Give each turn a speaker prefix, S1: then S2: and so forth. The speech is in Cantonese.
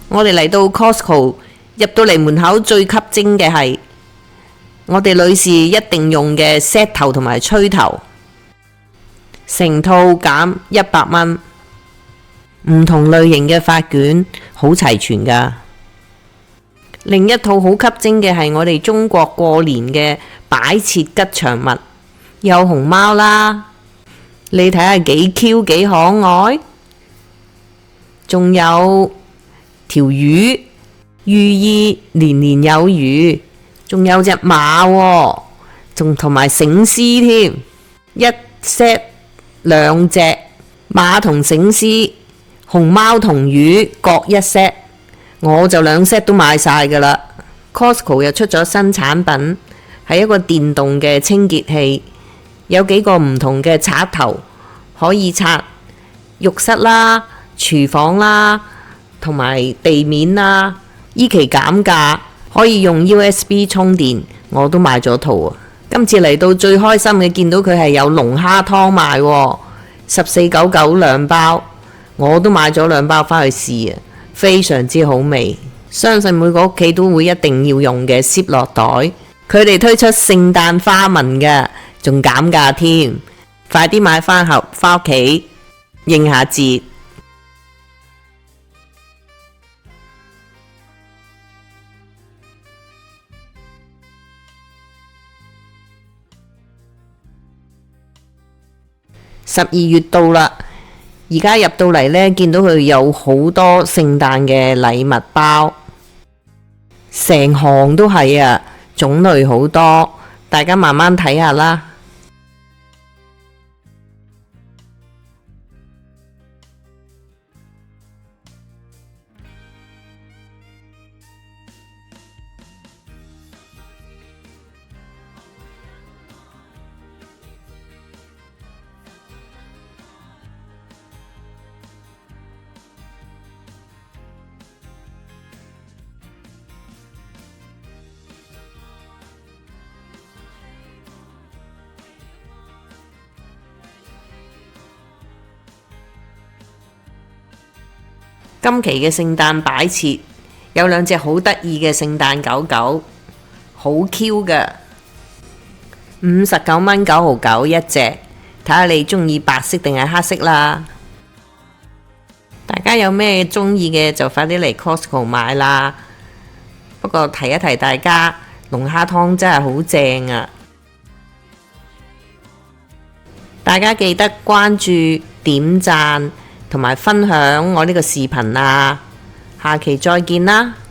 S1: 我哋嚟到 Costco， 入到嚟門口最吸睛嘅係我哋女士一定用嘅 set 頭同埋吹頭，成套減100蚊，唔同類型嘅髮捲好齊全㗎。另一套好吸睛嘅係我哋中國過年嘅擺設吉祥物，有熊貓啦，你睇下幾 Q 幾可愛，仲有條魚，寓意年年有餘，仲有隻馬喎，仲同埋醒獅添，一 set 兩隻馬同醒獅，熊貓同魚各一 set， 我就2 set 都買晒㗎啦。Costco 又出咗新產品，係一個電動嘅清潔器，有幾個唔同嘅刷頭，可以刷浴室啦、廚房啦，同埋地面啦。依期減價，可以用 USB 充電，我都買咗套啊。今次嚟到最開心嘅，見到佢係有龍蝦湯賣喎，14.992包，我都買咗2包返去試啊，非常之好味。相信每個屋企都會一定要用嘅攝落袋。佢哋推出聖誕花紋嘅，仲減價添，快啲買返盒返屋企應下節。12月到啦，而家入到嚟呢，見到佢有好多聖誕嘅禮物包，成行都係啊，種類好多，大家慢慢睇下啦。今期嘅聖誕擺設有2隻好得意嘅聖誕狗狗，好 Q 㗎，59蚊9毫9一隻，睇下你中意白色定係黑色啦。大家有咩中意嘅就快啲嚟 Costco 買啦。不過提一提大家，龍蝦湯真係好正啊！大家記得關注、點讚同埋分享我呢個視頻啊！下期再見啦〜